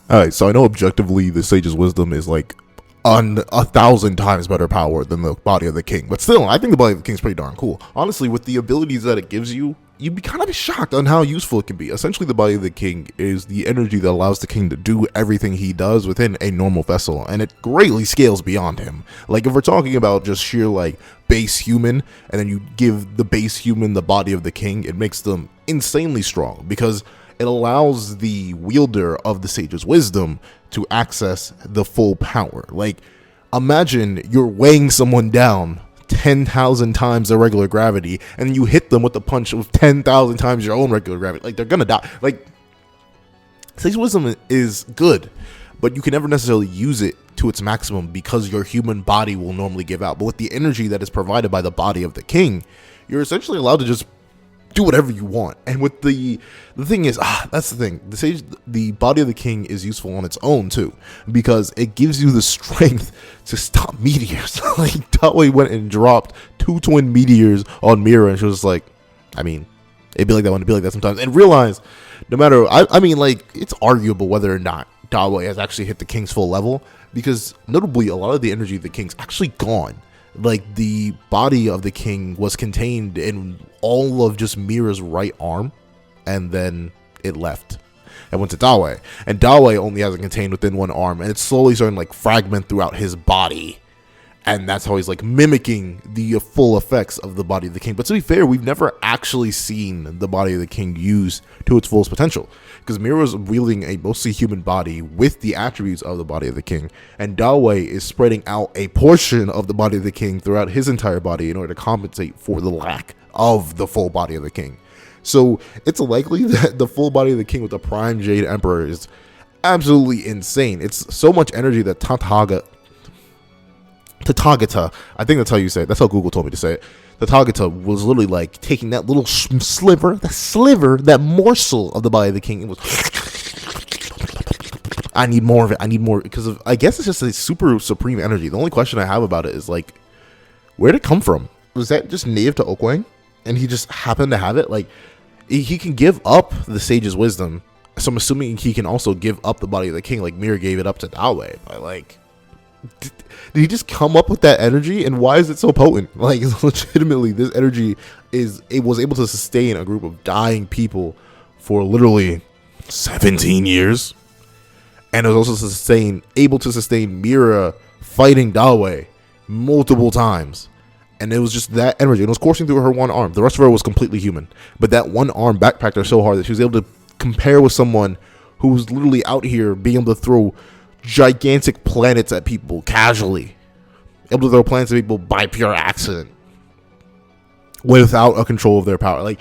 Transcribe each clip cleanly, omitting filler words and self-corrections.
All right, so I know objectively the Sage's wisdom is like on 1,000 times better power than the body of the king, but still, I think the body of the king is pretty darn cool. Honestly, with the abilities that it gives you, you'd be kind of shocked on how useful it can be. Essentially, the body of the king is the energy that allows the king to do everything he does within a normal vessel, and it greatly scales beyond him. Like, if we're talking about just sheer, like, base human, and then you give the base human the body of the king, it makes them insanely strong, because it allows the wielder of the Sage's wisdom to access the full power. Like, imagine you're weighing someone down 10,000 times their regular gravity, and you hit them with a punch of 10,000 times your own regular gravity. Like, they're gonna die. Like, Sage's wisdom is good, but you can never necessarily use it to its maximum because your human body will normally give out. But with the energy that is provided by the body of the king, you're essentially allowed to just do whatever you want. And with the thing is, that's the thing, the body of the king is useful on its own too, because it gives you the strength to stop meteors. Like, Dawei went and dropped 2 twin meteors on Mira, and she was like, I mean, it'd be like that one, it'd be like that sometimes, and realize no matter, I mean, like, it's arguable whether or not Dawei has actually hit the king's full level, because notably a lot of the energy of the king's actually gone. Like, the body of the king was contained in all of just Mira's right arm, and then it left and went to Dawei. And Dawei only has it contained within one arm, and it's slowly starting to, like, fragment throughout his body. And that's how he's, like, mimicking the full effects of the body of the king. But to be fair, we've never actually seen the body of the king used to its fullest potential, because Mira's wielding a mostly human body with the attributes of the body of the king, and Dawei is spreading out a portion of the body of the king throughout his entire body in order to compensate for the lack of the full body of the king. So it's likely that the full body of the king with the Prime Jade Emperor is absolutely insane. It's so much energy that Tathagata, I think that's how you say it. That's how Google told me to say it. Tathagata was literally like taking that little sliver, that morsel of the body of the king. It was, I need more of it. I need more, because I guess it's just a super supreme energy. The only question I have about it is, like, where did it come from? Was that just native to Oakwang, and he just happened to have it? Like, he can give up the Sage's wisdom, so I'm assuming he can also give up the body of the king, like Mira gave it up to Dawei. But, like, did he just come up with that energy, and why is it so potent? Like, legitimately, this energy was able to sustain a group of dying people for literally 17 years, and it was also able to sustain Mira fighting Dawei multiple times. And it was just that energy. It was coursing through her one arm. The rest of her was completely human, but that one arm backpacked her so hard that she was able to compare with someone who was literally out here being able to throw gigantic planets at people casually, able to throw planets at people by pure accident without a control of their power. Like,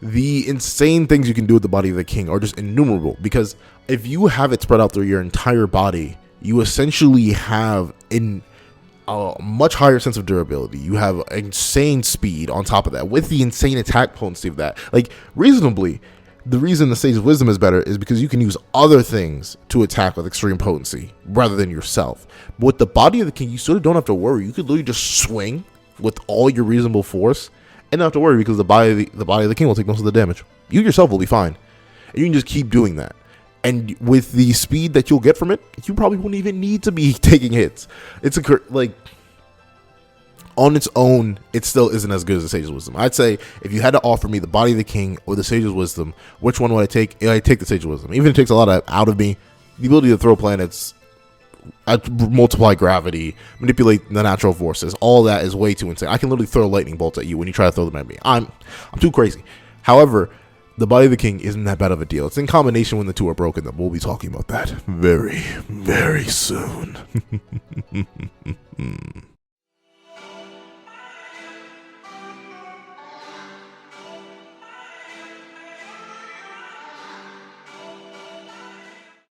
the insane things you can do with the body of the king are just innumerable, because if you have it spread out through your entire body, you essentially have a much higher sense of durability. You have insane speed on top of that, with the insane attack potency of that. Like, reasonably, the reason the Sage's wisdom is better is because you can use other things to attack with extreme potency rather than yourself. But with the body of the king, you sort of don't have to worry. You could literally just swing with all your reasonable force and not have to worry, because the body of the king will take most of the damage. You yourself will be fine, and you can just keep doing that. And with the speed that you'll get from it, you probably won't even need to be taking hits. It's like, on its own, it still isn't as good as the Sage's wisdom. I'd say if you had to offer me the body of the king or the Sage's wisdom, which one would I take? I'd take the Sage's wisdom. Even if it takes a lot out of me, the ability to throw planets, multiply gravity, manipulate the natural forces, all that is way too insane. I can literally throw lightning bolts at you when you try to throw them at me. I'm too crazy. However, the body of the king isn't that bad of a deal. It's in combination when the two are broken that we'll be talking about that very, very soon.